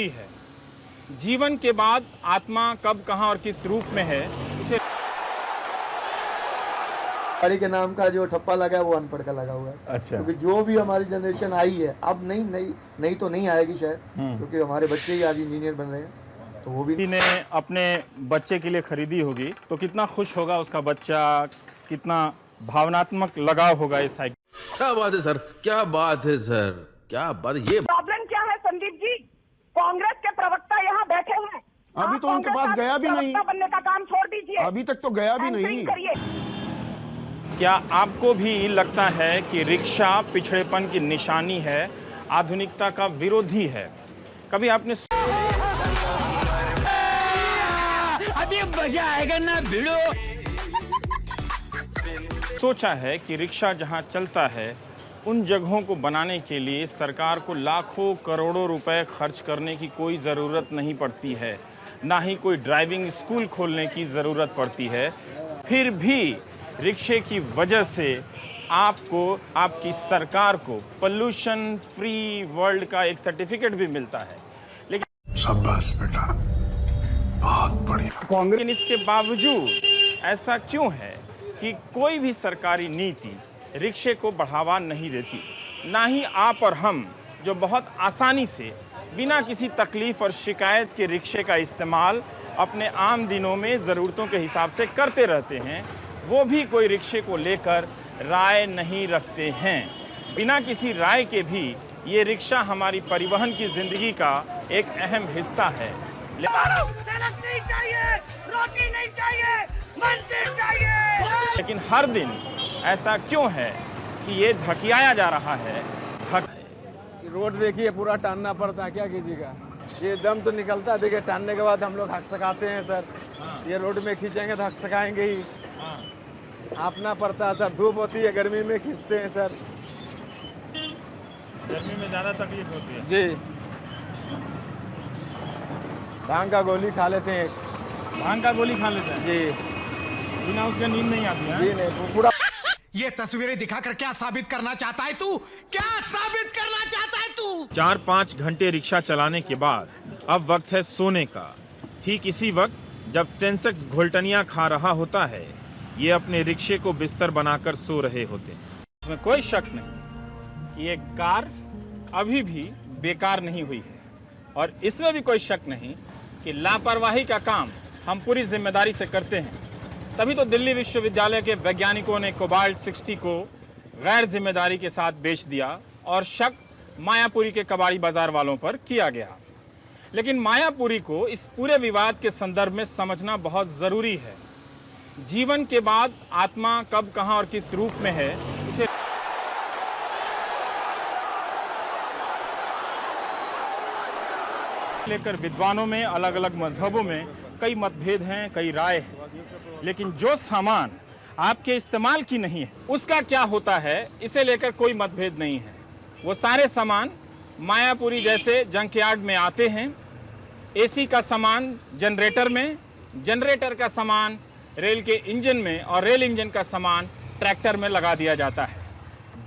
विरोधी है। जीवन के बाद आत्मा कब, कहां और किस रूप में है, इसे गाड़ी के नाम का जो ठप्पा लगा है वो अनपढ़ का लगा हुआ है। अच्छा। क्योंकि जो भी हमारी जनरेशन आई है अब नहीं तो नहीं आएगी शायद, क्योंकि हमारे बच्चे ही आज इंजीनियर बन रहे हैं, तो वो भी ने अपने बच्चे के लिए खरीदी होगी तो कितना खुश होगा उसका बच्चा, कितना भावनात्मक लगाव होगा इस साइकिल। क्या बात है सर, क्या बात है सर, क्या बात है। ये प्रॉब्लम क्या है संदीप जी? कांग्रेस के प्रवक्ता यहाँ बैठे हैं, अभी तो उनके पास गया भी नहीं, बनने का काम छोड़ दीजिए, अभी तक तो गया भी नहीं। क्या आपको भी लगता है कि रिक्शा पिछड़ेपन की निशानी है, आधुनिकता का विरोधी है? कभी आपने अभी मजा आएगा ना भिड़ो। सोचा है कि रिक्शा जहां चलता है उन जगहों को बनाने के लिए सरकार को लाखों करोड़ों रुपए खर्च करने की कोई ज़रूरत नहीं पड़ती है, ना ही कोई ड्राइविंग स्कूल खोलने की ज़रूरत पड़ती है। फिर भी रिक्शे की वजह से आपको, आपकी सरकार को पोल्यूशन फ्री वर्ल्ड का एक सर्टिफिकेट भी मिलता है। लेकिन शाबाश बेटा, बहुत बढ़िया। लेकिन इसके बावजूद ऐसा क्यों है कि कोई भी सरकारी नीति रिक्शे को बढ़ावा नहीं देती? ना ही आप और हम जो बहुत आसानी से बिना किसी तकलीफ और शिकायत के रिक्शे का इस्तेमाल अपने आम दिनों में ज़रूरतों के हिसाब से करते रहते हैं, वो भी कोई रिक्शे को लेकर राय नहीं रखते हैं। बिना किसी राय के भी ये रिक्शा हमारी परिवहन की ज़िंदगी का एक अहम हिस्सा है। सड़क नहीं चाहिए, रोटी नहीं चाहिए, मंदिर चाहिए। लेकिन हर दिन ऐसा क्यों है कि ये धकियाया जा रहा है? रोड देखिए पूरा टानना पड़ता है, क्या कीजिएगा। ये दम तो निकलता है, देखिए टानने के बाद हम लोग हक सकाते हैं सर। ये रोड में खींचेंगे तो हक सकाएंगे ही, आपना पड़ता है सर। धूप होती है, गर्मी में खींचते हैं सर। गर्मी में ज़्यादा तकलीफ होती है जी। भांग का गोली खा लेते हैं, भांग का गोली खा लेते हैं जी। बिना उसके नींद नहीं आती है। जी नहीं, पूरा ये तस्वीरें दिखाकर क्या साबित करना चाहता है तू? क्या साबित करना चाहता है तू? 4-5 घंटे रिक्शा चलाने के बाद अब वक्त है सोने का। ठीक इसी वक्त जब सेंसेक्स घोलटनियां खा रहा होता है, ये अपने रिक्शे को बिस्तर बनाकर सो रहे होते हैं। इसमें कोई शक नहीं कि ये कार अभी भी बेकार नहीं हुई है, और इसमें भी कोई शक नहीं कि लापरवाही का काम हम पूरी जिम्मेदारी से करते हैं। तभी तो दिल्ली विश्वविद्यालय के वैज्ञानिकों ने कोबाल्ट 60 को गैर जिम्मेदारी के साथ बेच दिया और शक मायापुरी के कबाड़ी बाजार वालों पर किया गया। लेकिन मायापुरी को इस पूरे विवाद के संदर्भ में समझना बहुत ज़रूरी है। जीवन के बाद आत्मा कब, कहां और किस रूप में है, इसे लेकर विद्वानों में, अलग अलग मजहबों में कई मतभेद हैं, कई राय हैं। लेकिन जो सामान आपके इस्तेमाल की नहीं है उसका क्या होता है, इसे लेकर कोई मतभेद नहीं है। वो सारे सामान मायापुरी जैसे जंकयार्ड में आते हैं। एसी का सामान जनरेटर में, जनरेटर का सामान रेल के इंजन में, और रेल इंजन का सामान ट्रैक्टर में लगा दिया जाता है।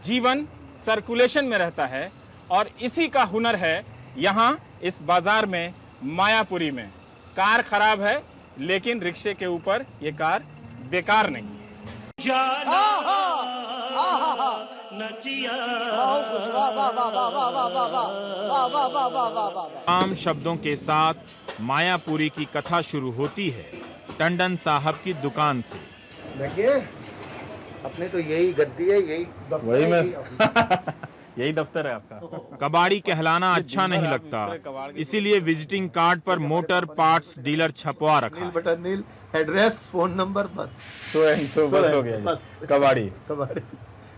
जीवन सर्कुलेशन में रहता है, और इसी का हुनर है यहाँ इस बाजार में, मायापुरी में। कार खराब है, लेकिन रिक्शे के ऊपर ये कार बेकार नहीं है। आम शब्दों के साथ मायापुरी की कथा शुरू होती है टंडन साहब की दुकान से। देखिए अपने तो यही गद्दी है, यही वही मैं यही दफ्तर है आपका। कबाड़ी कहलाना अच्छा नहीं लगता, इसीलिए विजिटिंग कार्ड पर मोटर पार्ट्स डीलर छपवा रखा है। बटन नील, एड्रेस, फोन नंबर, बस सो बस हो गया ये। बस। कबाड़ी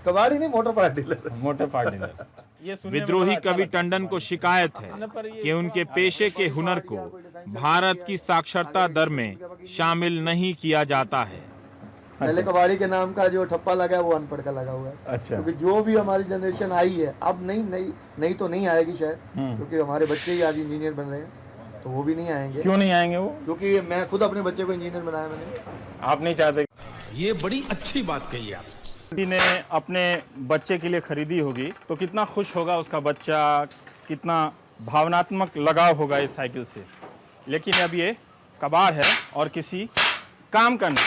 कबाड़ी नहीं, motor part dealer. Motor part dealer. विद्रोही कवि टंडन को शिकायत है कि उनके पेशे के हुनर को भारत की साक्षरता दर में शामिल नहीं किया जाता है। पहले कबाड़ी के नाम का जो ठप्पा लगा है वो अनपढ़ का लगा हुआ है। अच्छा। क्योंकि जो भी हमारी जनरेशन आई है अब नहीं तो नहीं आएगी शायद, क्योंकि हमारे बच्चे ही आज इंजीनियर बन रहे हैं, तो वो भी नहीं आएंगे। क्यों नहीं आएंगे वो? क्योंकि मैं खुद अपने बच्चे को इंजीनियर बनाया मैंने। आप नहीं चाहते? ये बड़ी अच्छी बात कही आप। ने अपने बच्चे के लिए खरीदी होगी तो कितना खुश होगा उसका बच्चा, कितना भावनात्मक लगाव होगा इस साइकिल से, लेकिन अब ये कबाड़ है और किसी काम का नहीं।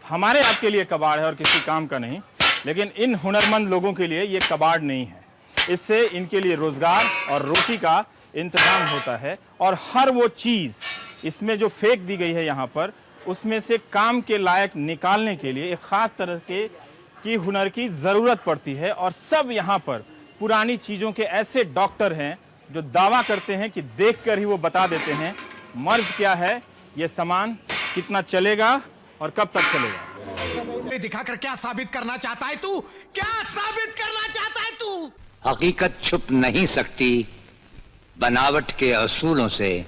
हमारे आपके लिए कबाड़ है और किसी काम का नहीं, लेकिन इन हुनरमंद लोगों के लिए ये कबाड़ नहीं है। इससे इनके लिए रोजगार और रोटी का इंतजाम होता है, और हर वो चीज़ इसमें जो फेंक दी गई है यहाँ पर, उसमें से काम के लायक निकालने के लिए एक ख़ास तरह की हुनर की ज़रूरत पड़ती है। और सब यहाँ पर पुरानी चीज़ों के ऐसे डॉक्टर हैं जो दावा करते हैं कि देखकर ही वो बता देते हैं मर्ज क्या है, ये सामान कितना चलेगा और कब तक चलेगा। दिखा कर क्या साबित करना चाहता है तू? क्या साबित करना चाहता है तू? हकीकत छुप नहीं सकती बनावट के असूलों से,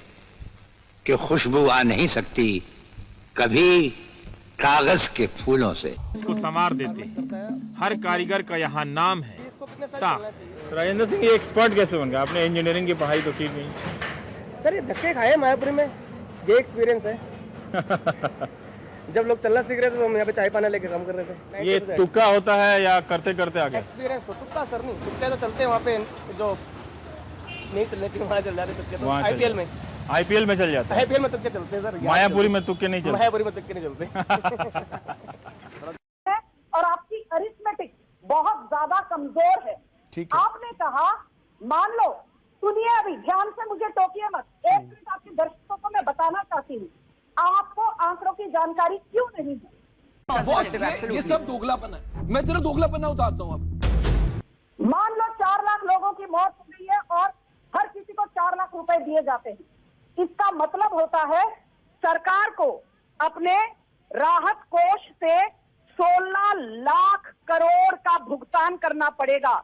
कि खुशबू आ नहीं सकती कभी कागज के फूलों से। इसको संवार देते हैं। हर कारीगर का यहाँ नाम है साफ। राजेंद्र सिंह ये एक्सपर्ट कैसे बन गया? आपने इंजीनियरिंग की पढ़ाई तो की नहीं। सर ये धक्के खाए मायापुरी में, ये एक्सपीरियंस है। जब लोग चलना सीख रहे थे तो हम यहाँ पे चाय पानी लेके काम कर रहे थे। ये तुक्का होता है या करते करते आ गया? एक्सपीरियंस तो तुक्का सर नहीं, तुक्के तो चलते हैं वहाँ पे, जो नहीं चल रहे थे वहाँ चल जाते तुक्के तो। आईपीएल में चल जाता है। आईपीएल में तुक्के चलते हैं सर। मायापुरी में तुक्के नहीं चलते। मायापुरी में तुक्के नहीं चलते। और आपकी अरिथमेटिक बहुत ज्यादा कमजोर है। ठीक है। आपने कहा, मान लो, सुनिए अभी ध्यान से, मुझे टोकिए मत, एक मिनट आपके दर्शकों को मैं बताना चाहती हूँ आपको आंकड़ों की जानकारी क्यों नहीं है। बॉस, ये सब दोगलापन है। मैं तेरा दोगलापन उतारता हूँ अब। मान लो 4 लाख लोगों की मौत हो गई है और हर किसी को 4 लाख रुपए दिए जाते हैं। इसका मतलब होता है सरकार को अपने राहत कोष से 16 लाख करोड़ का भुगतान करना पड़ेगा।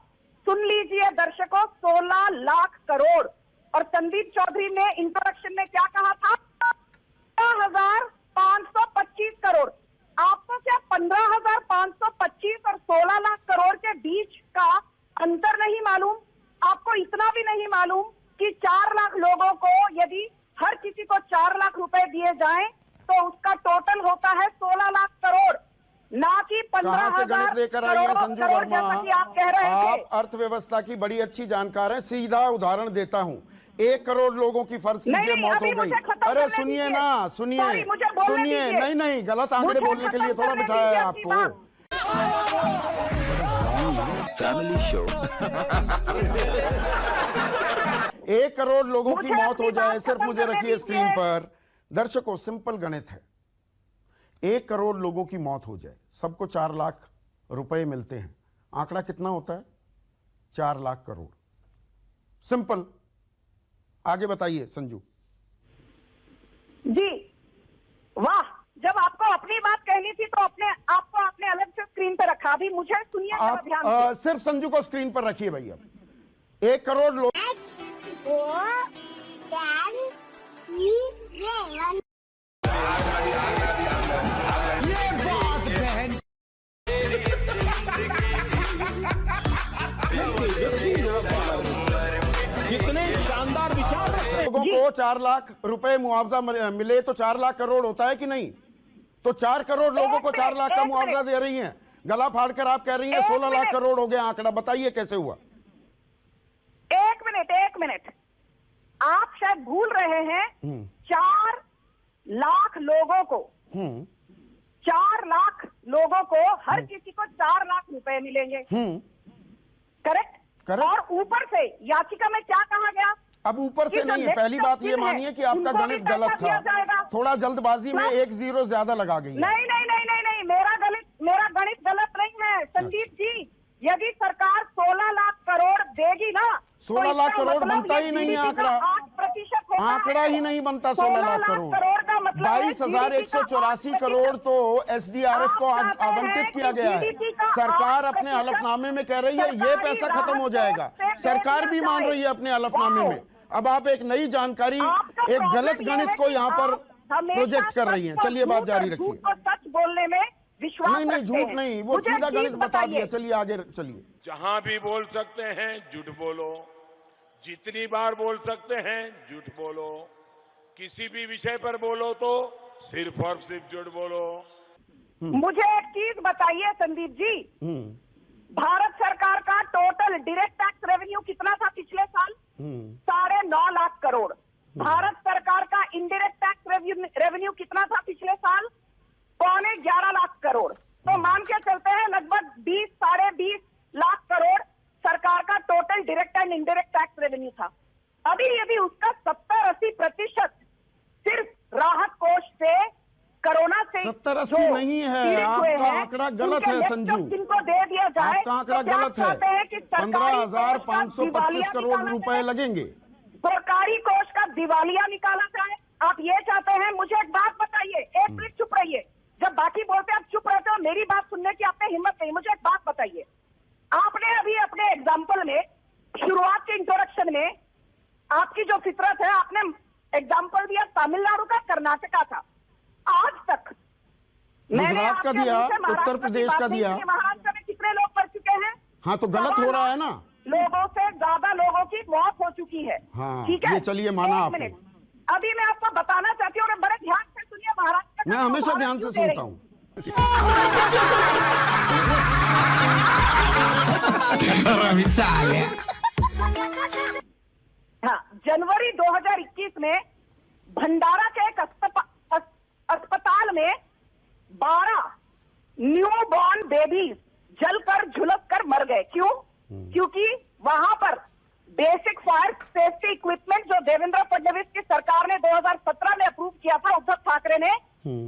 सुन लीजिए दर्शकों, 16 लाख करोड़। और संदीप चौधरी ने इंट्रोडक्शन में क्या कहा था? 15,525 करोड़। आपको क्या 15,525 और 16 लाख करोड़ के बीच का अंतर नहीं मालूम? आपको इतना भी नहीं मालूम कि 4 लाख लोगों को यदि हर किसी को 4 लाख रुपए दिए जाएं तो उसका टोटल होता है 16 लाख करोड़, ना कि 15,000 से गणित लेकर आई हैं संजू वर्मा? आप कह रहे थे। आप अर्थव्यवस्था की बड़ी अच्छी जानकार हैं। सीधा उदाहरण देता हूं, 1 करोड़ लोगों की फर्ज कीजिए मौत हो गई। अरे सुनिए ना, सुनिए। नहीं, गलत आंकड़े बोलने के लिए थोड़ा बिठाया है आपको। Family show. 1 करोड़ लोगों की मौत हो जाए, सिर्फ मुझे रखिए स्क्रीन पर। दर्शकों, सिंपल गणित है। 1 करोड़ लोगों की मौत हो जाए, सबको 4 लाख रुपए मिलते हैं। आंकड़ा कितना होता है? 4 लाख करोड़। सिंपल। आगे बताइए संजू जी। वाह, जब आपको अपनी बात कहनी थी तो आपको आपने अलग से स्क्रीन पर रखा। अभी मुझे सुनिए आप ध्यान से। सिर्फ संजू को स्क्रीन पर रखिए भैया। 1 करोड़ लोग कितने शानदार विचार हैं। लोगों को 4 लाख रुपए मुआवजा मिले तो 4 लाख करोड़ होता है कि नहीं? तो 4 करोड़ लोगों को 4 लाख का मुआवजा दे रही हैं। गला फाड़कर आप कह रही हैं 16 लाख करोड़ हो गया आंकड़ा। बताइए कैसे हुआ? एक मिनट, आप शायद भूल रहे हैं। 4 लाख लोगों को 4 लाख लोगों को हर किसी को 4 लाख रुपए मिलेंगे। करेक्ट। और ऊपर से याचिका में क्या कहा गया? अब ऊपर से नहीं है। पहली बात ये मानिए कि आपका गणित गलत था, थोड़ा जल्दबाजी में 1 0 ज्यादा लगा गई। नहीं, मेरा गणित गलत नहीं है संदीप जी। यदि सरकार 16 लाख करोड़ देगी ना, 16 लाख करोड़ बनता ही नहीं है आंकड़ा। 8% आंकड़ा ही नहीं बनता 16 लाख करोड़। 22,184 करोड़ तो एसडीआरएफ को आवंटित किया गया है। सरकार अपने हलफनामे में कह रही है ये पैसा खत्म हो जाएगा। सरकार भी मान रही है अपने हलफनामे में। अब आप एक नई जानकारी, एक गलत गणित को यहाँ पर प्रोजेक्ट कर रही हैं। चलिए बात जारी रखिए। सच बोलने में विश्वास नहीं, झूठ नहीं, वो सीधा गणित बता दिया। चलिए आगे चलिए। जहां भी बोल सकते हैं झूठ बोलो, जितनी बार बोल सकते हैं झूठ बोलो, किसी भी विषय पर बोलो तो सिर्फ और सिर्फ झूठ बोलो। मुझे एक चीज बताइए संदीप जी, भारत सरकार का टोटल डायरेक्ट टैक्स रेवेन्यू कितना था पिछले साल? 9.5 लाख करोड़। भारत सरकार का इनडायरेक्ट टैक्स रेवेन्यू कितना था पिछले साल? 11.25 लाख करोड़। तो मान के चलते हैं लगभग 20-20.5 लाख करोड़ सरकार का total direct and indirect tax revenue था। अभी यदि उसका 70-80% सिर्फ राहत कोष से, कोरोना से 70-80 नहीं है, आपका आंकड़ा गलत है संजू, जिनको दे दिया जाए, आपका आंकड़ा गलत है। 15,525 करोड़ रुपए लगेंगे। सरकारी कोष का दिवालिया निकाला जाए, आप ये चाहते हैं? मुझे एक बात बताइए, एक मिनट चुप रहिए। जब बाकी बोलते हैं आप चुप रहते हो, मेरी बात सुनने की आप में हिम्मत नहीं। मुझे एक बात बताइए, आपने अभी अपने एग्जाम्पल में, शुरुआत के इंट्रोडक्शन में, आपकी जो फितरत है, आपने एग्जाम्पल दिया तमिलनाडु का, कर्नाटका का। आज तक गुजरात का दिया, उत्तर प्रदेश का दिया, महाराष्ट्र में कितने लोग मर चुके हैं? हाँ, तो गलत हो रहा है ना। लोगों से ज्यादा लोगों की मौत हो चुकी है। हाँ, ठीक है, ये चलिए माना एक आपने। मिनट, अभी मैं आपको बताना चाहती हूँ, बड़े ध्यान से सुनिए। महाराष्ट्र मैं हमेशा ध्यान से सुनता हूँ। हाँ, जनवरी 2021 में भंडारा के एक अस्पताल में 12 न्यू बॉर्न बेबीज जलकर झुलस मर गए। क्यों? क्योंकि वहां पर बेसिक फायर सेफ्टी इक्विपमेंट जो देवेंद्र फडणवीस की सरकार ने 2017 में अप्रूव किया था, उद्धव ठाकरे ने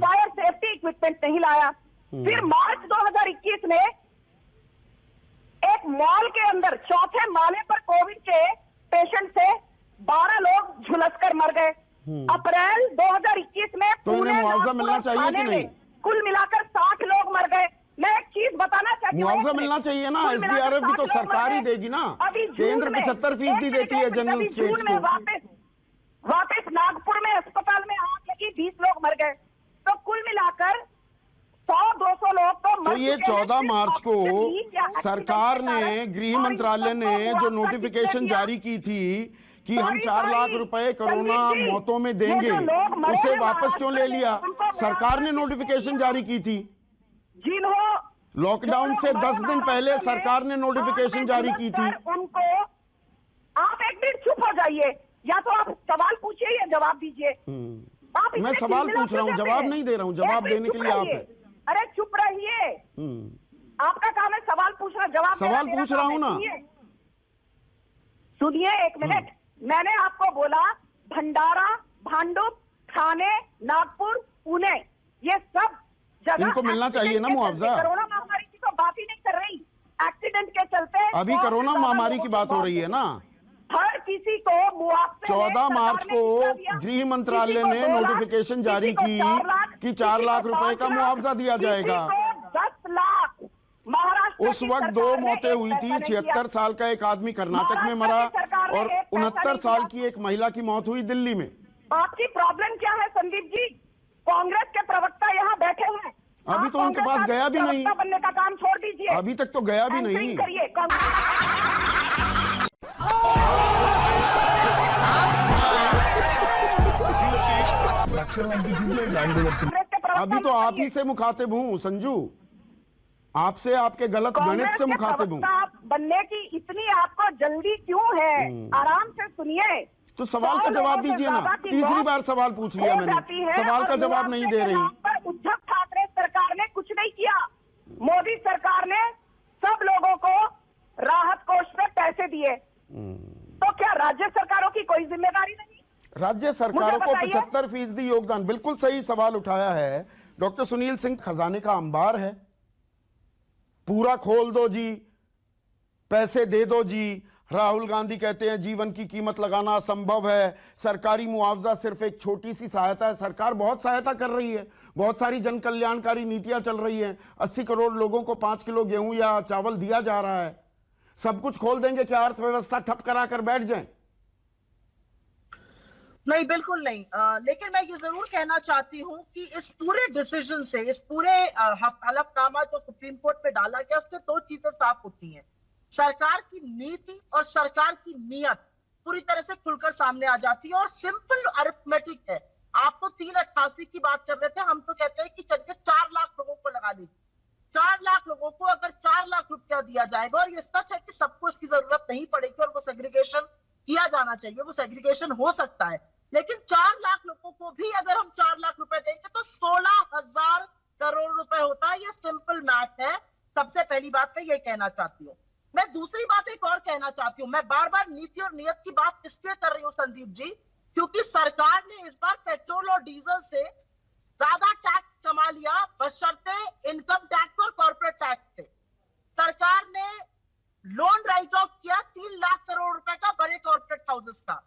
फायर सेफ्टी इक्विपमेंट नहीं लाया। फिर मार्च 2021 में एक मॉल के अंदर 4थे माले पर कोविड के पेशेंट से 12 लोग झुलसकर मर गए। अप्रैल 2021 में तो इन्हें मुआवजा मिलना चाहिए कि नहीं? कुल मिलाकर 60 लोग मर गए। मैं एक चीज बताना चाहती हूँ, मुआवजा मिलना चाहिए ना। SDRF भी तो सरकार ही देगी ना। केंद्र 75% देती है जनरल स्टेट्स को। वापस नागपुर में अस्पताल में आग लगी, 20 लोग मर गए। तो कुल मिलाकर 100-200 लोग तो ये 14 मार्च को सरकार ने, गृह मंत्रालय ने जो नोटिफिकेशन जारी की थी कि हम 4 लाख रुपए कोरोना मौतों में देंगे, उसे वापस क्यों ले लिया? सरकार ने नोटिफिकेशन जारी की थी। लॉकडाउन से 10 दिन पहले सरकार ने नोटिफिकेशन जारी की थी। उनको, आप एक मिनट चुप हो जाइए, या तो आप सवाल पूछिए या जवाब दीजिए। मैं सवाल पूछ रहा हूँ, जवाब नहीं दे रहा हूँ। जवाब देने के लिए आप है। अरे चुप रहिए, आपका काम है सवाल पूछना, जवाब सवाल पूछ रहा हूँ ना। सुनिए एक मिनट, मैंने आपको बोला भंडारा, भांडुप, ठाणे, नागपुर, पुणे, ये सब जगह इनको मिलना चाहिए ना मुआवजा। कोरोना महामारी की तो बात ही नहीं कर रही, एक्सीडेंट के चलते अभी कोरोना महामारी की बात हो रही है ना। हर किसी को मुआवजे 14 मार्च को गृह मंत्रालय ने नोटिफिकेशन जारी की कि 4 लाख रुपए का मुआवजा दिया जाएगा। 10 लाख महाराष्ट्र उस वक्त 2 मौतें हुई थी। 76 साल का एक आदमी कर्नाटक में मरा और 69 साल की एक महिला की मौत हुई दिल्ली में। आपकी प्रॉब्लम क्या है संदीप जी? कांग्रेस के प्रवक्ता यहाँ बैठे हैं, अभी तो उनके पास गया भी नहीं। बनने का काम छोड़ दीजिए, अभी तक तो गया भी नहीं। करिए। अभी तो आप ही से मुखातिब हूँ संजू, आपसे, आपके गलत गणित से मुखातिब हूँ। बनने की इतनी आपको जल्दी क्यों है? आराम से सुनिए। तो सवाल का जवाब दीजिए ना। तीसरी बार सवाल पूछ लिया मैंने, सवाल का जवाब नहीं दे रही। उद्धव ठाकरे सरकार ने कुछ नहीं किया, मोदी सरकार ने सब लोगों को राहत कोष में पैसे दिए। तो क्या राज्य सरकारों की कोई जिम्मेदारी नहीं? राज्य सरकारों को 75% योगदान। बिल्कुल सही सवाल उठाया है डॉक्टर सुनील सिंह। खजाने का अंबार है, पूरा खोल दो जी, पैसे दे दो जी। राहुल गांधी कहते हैं जीवन की कीमत लगाना असंभव है, सरकारी मुआवजा सिर्फ एक छोटी सी सहायता है। सरकार बहुत सहायता कर रही है, बहुत सारी जन कल्याणकारी नीतियां चल रही हैं। 80 करोड़ लोगों को 5 किलो गेहूं या चावल दिया जा रहा है। सब कुछ खोल देंगे क्या अर्थव्यवस्था ठप करा कर बैठ जाए? नहीं, बिल्कुल नहीं। लेकिन मैं ये जरूर कहना चाहती हूं कि इस पूरे डिसीजन से, इस पूरे हलफनामा जो सुप्रीम कोर्ट में डाला गया, उससे 2 चीजें साफ होती हैं। सरकार की नीति और सरकार की नीयत पूरी तरह से खुलकर सामने आ जाती है। और सिंपल अरिथमेटिक है। आप तो 388 की बात कर रहे थे, हम तो कहते हैं कि चलिए 4 लाख लोगों को लगा लीजिए। 4 लाख लोगों को अगर 4 लाख रुपया दिया जाएगा, और ये सच है कि सबको इसकी जरूरत नहीं पड़ेगी और वो सेग्रीगेशन किया जाना चाहिए, वो सेग्रीगेशन हो सकता है, लेकिन 4 लाख लोगों को भी अगर हम 4 लाख रुपए देंगे तो 16,000 करोड़ रुपए होता है। ये सिंपल मैथ है। सबसे पहली बात मैं ये कहना चाहती हूँ। मैं दूसरी बात एक और कहना चाहती हूँ। मैं बार बार नीति और नियत की बात इसलिए कर रही हूँ संदीप जी, क्योंकि सरकार ने इस बार पेट्रोल और डीजल से ज्यादा टैक्स कमा लिया, बशर्ते इनकम टैक्स और कॉर्पोरेट टैक्स से। सरकार ने लोन राइट ऑफ किया 3 लाख करोड़ रुपए का बड़े कॉर्पोरेट हाउसेस का।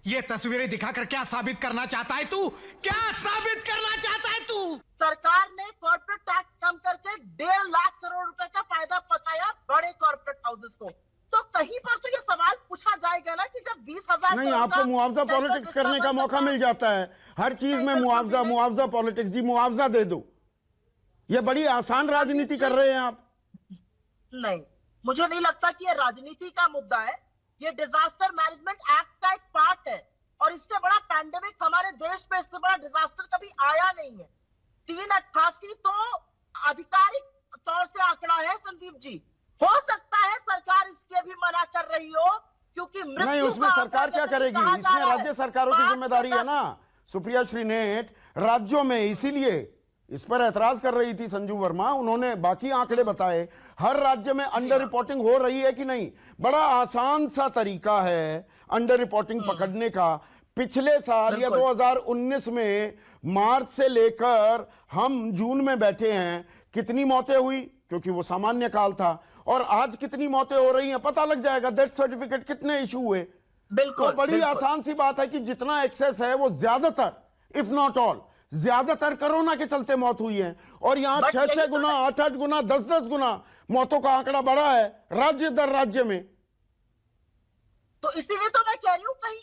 ये तस्वीरें दिखाकर क्या साबित करना चाहता है तू? क्या साबित करना चाहता है तू? सरकार ने कॉर्पोरेट टैक्स कम करके 1.5 लाख करोड़ रुपए का फायदा पहुंचाया बड़े कॉर्पोरेट हाउसेस को। तो कहीं पर तो ये सवाल पूछा जाएगा ना कि जब 20,000 नहीं, आपको मुआवजा पॉलिटिक्स करने का मौका मिल जाता है। हर चीज में मुआवजा पॉलिटिक्स। जी मुआवजा दे दो, ये बड़ी आसान राजनीति कर रहे हैं आप। नहीं, मुझे नहीं लगता कि ये राजनीति का मुद्दा है। ये डिजास्टर मैनेजमेंट एक्ट का एक पार्ट है, और इससे बड़ा पैंडेमिक हमारे देश में, इससे बड़ा डिजास्टर कभी आया नहीं है। 388 तो आधिकारिक तौर से आंकड़ा है संदीप जी। हो सकता है सरकार इसके भी मना कर रही हो, क्योंकि नहीं, उसमें सरकार क्या करेगी? इसमें राज्य सरकारों की जिम्मेदारी है ना सुप्रिया श्रीनेट। राज्यों में इसीलिए इस पर ऐतराज कर रही थी संजू वर्मा। उन्होंने बाकी आंकड़े बताए। हर राज्य में अंडर रिपोर्टिंग हो रही है कि नहीं? बड़ा आसान सा तरीका है अंडर रिपोर्टिंग पकड़ने का। पिछले साल या 2019 में मार्च से लेकर हम जून में बैठे हैं, कितनी मौतें हुई? क्योंकि वो सामान्य काल था। और आज कितनी मौतें हो रही हैं पता लग जाएगा। डेथ सर्टिफिकेट कितने इशू हुए। बिल्कुल, तो बड़ी आसान सी बात है कि जितना एक्सेस है वो ज्यादातर, इफ नॉट ऑल, ज्यादातर कोरोना के चलते मौत हुई है। और यहाँ 6-6 गुना, 8-8 गुना, 10-10 गुना मौतों का आंकड़ा बढ़ा है राज्य दर राज्य में। तो इसीलिए तो मैं कह रही हूं कहीं